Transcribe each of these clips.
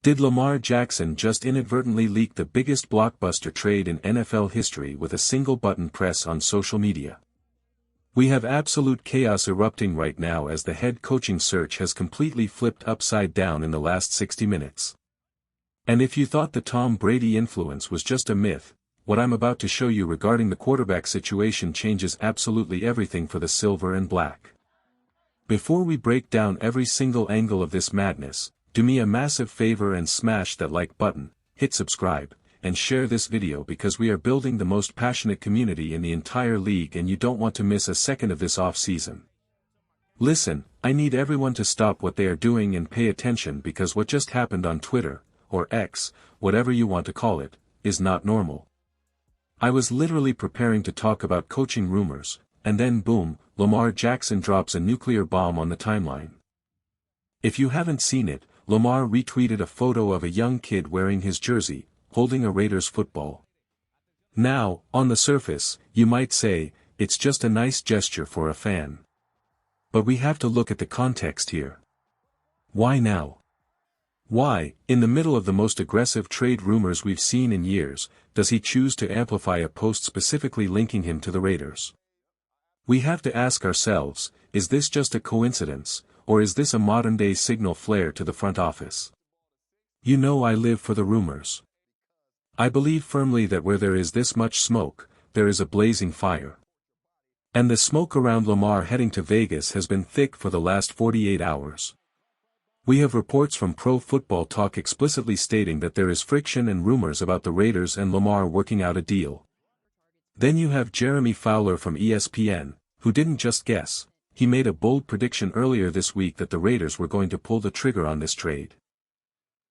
Did Lamar Jackson just inadvertently leak the biggest blockbuster trade in NFL history with a single button press on social media? We have absolute chaos erupting right now as the head coaching search has completely flipped upside down in the last 60 minutes. And if you thought the Tom Brady influence was just a myth, what I'm about to show you regarding the quarterback situation changes absolutely everything for the silver and black. Before we break down every single angle of this madness, do me a massive favor and smash that like button, hit subscribe, and share this video because we are building the most passionate community in the entire league and you don't want to miss a second of this off-season. Listen, I need everyone to stop what they are doing and pay attention because what just happened on Twitter, or X, whatever you want to call it, is not normal. I was literally preparing to talk about coaching rumors, and then boom, Lamar Jackson drops a nuclear bomb on the timeline. If you haven't seen it, Lamar retweeted a photo of a young kid wearing his jersey, holding a Raiders football. Now, on the surface, you might say, it's just a nice gesture for a fan. But we have to look at the context here. Why now? Why, in the middle of the most aggressive trade rumors we've seen in years, does he choose to amplify a post specifically linking him to the Raiders? We have to ask ourselves, is this just a coincidence, or is this a modern-day signal flare to the front office? You know I live for the rumors. I believe firmly that where there is this much smoke, there is a blazing fire. And the smoke around Lamar heading to Vegas has been thick for the last 48 hours. We have reports from Pro Football Talk explicitly stating that there is friction and rumors about the Raiders and Lamar working out a deal. Then you have Jeremy Fowler from ESPN, who didn't just guess. He made a bold prediction earlier this week that the Raiders were going to pull the trigger on this trade.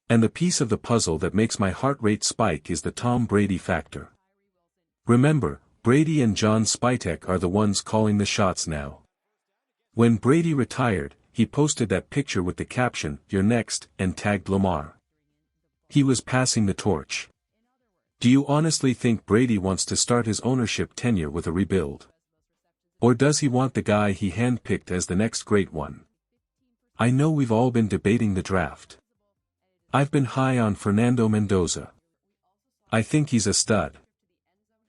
And the piece of the puzzle that makes my heart rate spike is the Tom Brady factor. Remember, Brady and John Spytek are the ones calling the shots now. When Brady retired, he posted that picture with the caption, "You're next," and tagged Lamar. He was passing the torch. Do you honestly think Brady wants to start his ownership tenure with a rebuild? Or does he want the guy he handpicked as the next great one? I know we've all been debating the draft. I've been high on Fernando Mendoza. I think he's a stud.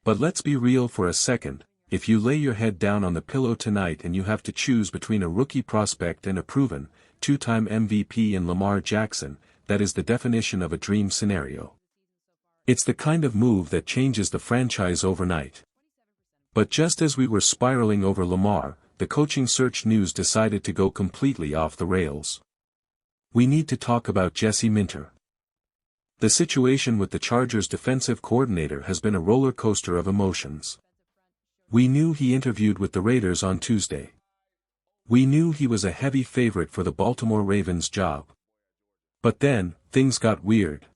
But let's be real for a second, if you lay your head down on the pillow tonight and you have to choose between a rookie prospect and a proven, two-time MVP in Lamar Jackson, that is the definition of a dream scenario. It's the kind of move that changes the franchise overnight. But just as we were spiraling over Lamar, the coaching search news decided to go completely off the rails. We need to talk about Jesse Minter. The situation with the Chargers' defensive coordinator has been a roller coaster of emotions. We knew he interviewed with the Raiders on Tuesday. We knew he was a heavy favorite for the Baltimore Ravens job. But then, things got weird.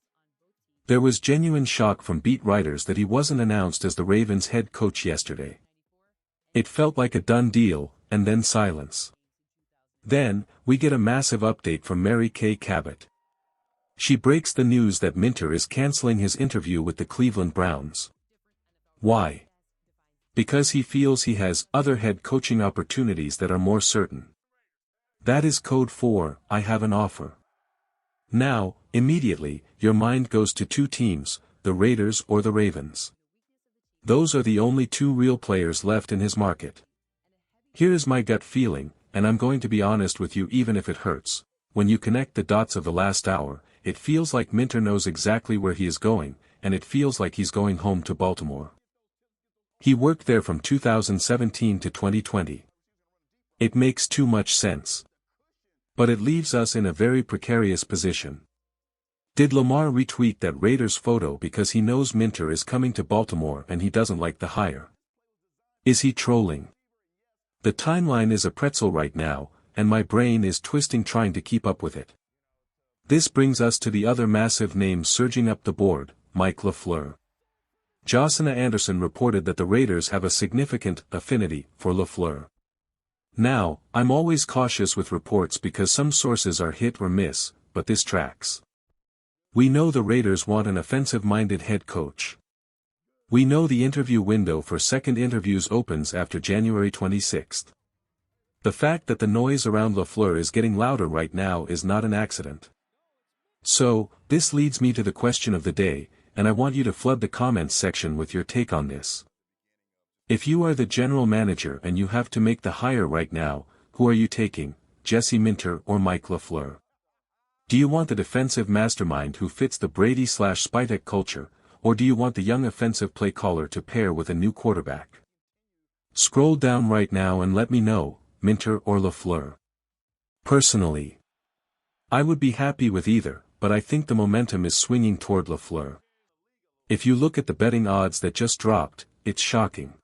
There was genuine shock from beat writers that he wasn't announced as the Ravens head coach yesterday. It felt like a done deal, and then silence. Then, we get a massive update from Mary Kay Cabot. She breaks the news that Minter is canceling his interview with the Cleveland Browns. Why? Because he feels he has other head coaching opportunities that are more certain. That is code for, "I have an offer." Now, immediately, your mind goes to two teams, the Raiders or the Ravens. Those are the only two real players left in his market. Here is my gut feeling, and I'm going to be honest with you even if it hurts. When you connect the dots of the last hour, it feels like Minter knows exactly where he is going, and it feels like he's going home to Baltimore. He worked there from 2017 to 2020. It makes too much sense. But it leaves us in a very precarious position. Did Lamar retweet that Raiders photo because he knows Minter is coming to Baltimore and he doesn't like the hire? Is he trolling? The timeline is a pretzel right now, and my brain is twisting trying to keep up with it. This brings us to the other massive name surging up the board, Mike LaFleur. Josina Anderson reported that the Raiders have a significant affinity for LaFleur. Now, I'm always cautious with reports because some sources are hit or miss, but this tracks. We know the Raiders want an offensive-minded head coach. We know the interview window for second interviews opens after January 26th. The fact that the noise around LaFleur is getting louder right now is not an accident. So, this leads me to the question of the day, and I want you to flood the comments section with your take on this. If you are the general manager and you have to make the hire right now, who are you taking, Jesse Minter or Mike LaFleur? Do you want the defensive mastermind who fits the Brady/Spytek culture, or do you want the young offensive play caller to pair with a new quarterback? Scroll down right now and let me know, Minter or LaFleur. Personally, I would be happy with either, but I think the momentum is swinging toward LaFleur. If you look at the betting odds that just dropped, it's shocking.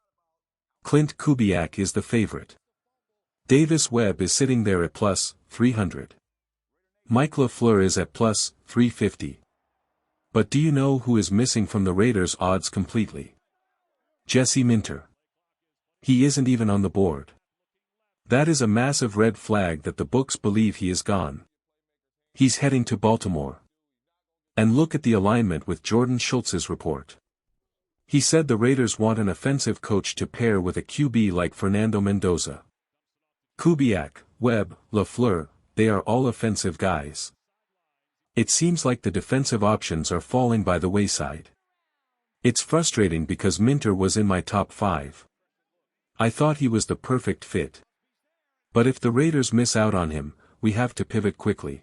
Clint Kubiak is the favorite. Davis Webb is sitting there at plus 300. Mike LaFleur is at plus 350. But do you know who is missing from the Raiders' odds completely? Jesse Minter. He isn't even on the board. That is a massive red flag that the books believe he is gone. He's heading to Baltimore. And look at the alignment with Jordan Schultz's report. He said the Raiders want an offensive coach to pair with a QB like Fernando Mendoza. Kubiak, Webb, LaFleur, they are all offensive guys. It seems like the defensive options are falling by the wayside. It's frustrating because Minter was in my top 5. I thought he was the perfect fit. But if the Raiders miss out on him, we have to pivot quickly.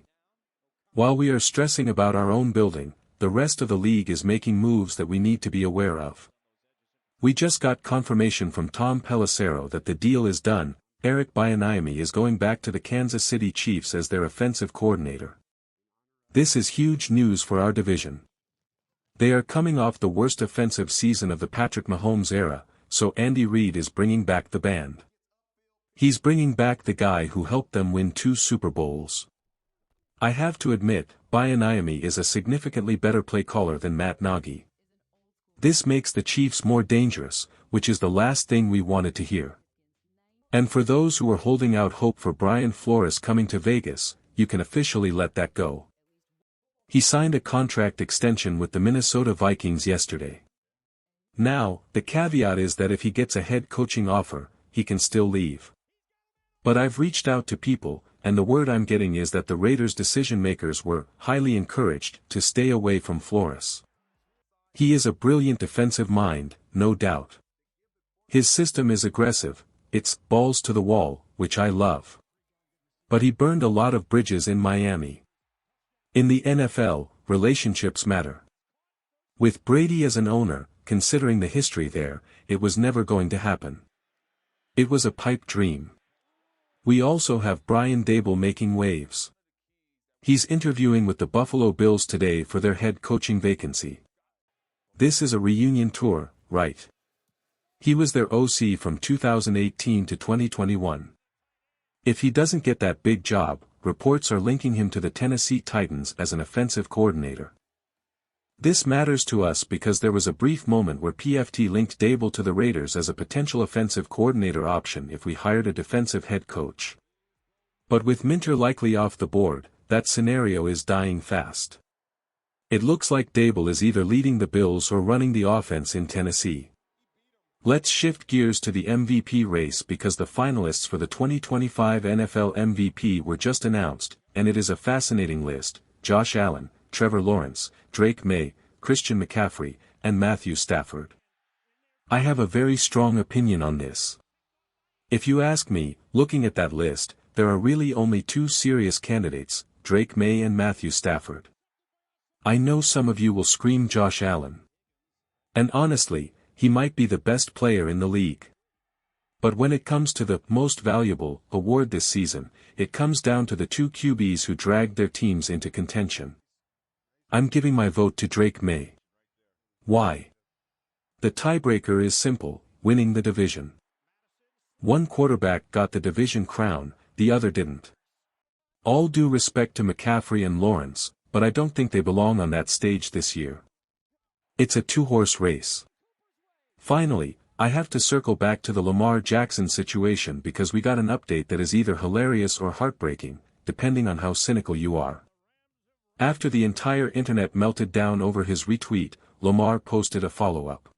While we are stressing about our own building, the rest of the league is making moves that we need to be aware of. We just got confirmation from Tom Pelissero that the deal is done. Eric Bieniemy is going back to the Kansas City Chiefs as their offensive coordinator. This is huge news for our division. They are coming off the worst offensive season of the Patrick Mahomes era, so Andy Reid is bringing back the band. He's bringing back the guy who helped them win 2 Super Bowls. I have to admit, Bieniemy is a significantly better play caller than Matt Nagy. This makes the Chiefs more dangerous, which is the last thing we wanted to hear. And for those who are holding out hope for Brian Flores coming to Vegas, you can officially let that go. He signed a contract extension with the Minnesota Vikings yesterday. Now, the caveat is that if he gets a head coaching offer, he can still leave. But I've reached out to people, and the word I'm getting is that the Raiders' decision-makers were highly encouraged to stay away from Flores. He is a brilliant defensive mind, no doubt. His system is aggressive, it's balls to the wall, which I love. But he burned a lot of bridges in Miami. In the NFL, relationships matter. With Brady as an owner, considering the history there, it was never going to happen. It was a pipe dream. We also have Brian Daboll making waves. He's interviewing with the Buffalo Bills today for their head coaching vacancy. This is a reunion tour, right? He was their OC from 2018 to 2021. If he doesn't get that big job, reports are linking him to the Tennessee Titans as an offensive coordinator. This matters to us because there was a brief moment where PFT linked Daboll to the Raiders as a potential offensive coordinator option if we hired a defensive head coach. But with Minter likely off the board, that scenario is dying fast. It looks like Daboll is either leading the Bills or running the offense in Tennessee. Let's shift gears to the MVP race because the finalists for the 2025 NFL MVP were just announced, and it is a fascinating list: Josh Allen, Trevor Lawrence, Drake May, Christian McCaffrey, and Matthew Stafford. I have a very strong opinion on this. If you ask me, looking at that list, there are really only 2 serious candidates, Drake May and Matthew Stafford. I know some of you will scream Josh Allen. And honestly, he might be the best player in the league. But when it comes to the most valuable award this season, it comes down to the 2 QBs who dragged their teams into contention. I'm giving my vote to Drake May. Why? The tiebreaker is simple: winning the division. One quarterback got the division crown, the other didn't. All due respect to McCaffrey and Lawrence, but I don't think they belong on that stage this year. It's a 2-horse race. Finally, I have to circle back to the Lamar Jackson situation because we got an update that is either hilarious or heartbreaking, depending on how cynical you are. After the entire internet melted down over his retweet, Lamar posted a follow-up.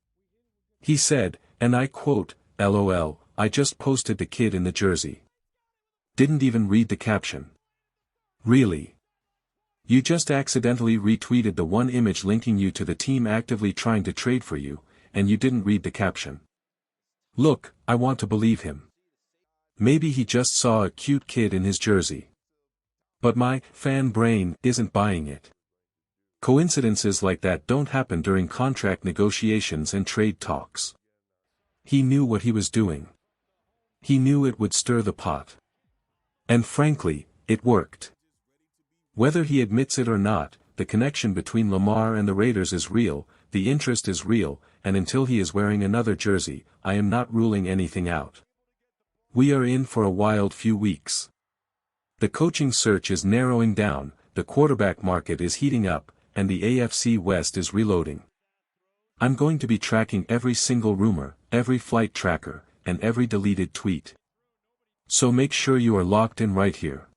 He said, and I quote, "LOL, I just posted the kid in the jersey. Didn't even read the caption." Really? You just accidentally retweeted the one image linking you to the team actively trying to trade for you, and you didn't read the caption. Look, I want to believe him. Maybe he just saw a cute kid in his jersey. But my fan brain isn't buying it. Coincidences like that don't happen during contract negotiations and trade talks. He knew what he was doing. He knew it would stir the pot. And frankly, it worked. Whether he admits it or not, the connection between Lamar and the Raiders is real, the interest is real, and until he is wearing another jersey, I am not ruling anything out. We are in for a wild few weeks. The coaching search is narrowing down, the quarterback market is heating up, and the AFC West is reloading. I'm going to be tracking every single rumor, every flight tracker, and every deleted tweet. So make sure you are locked in right here.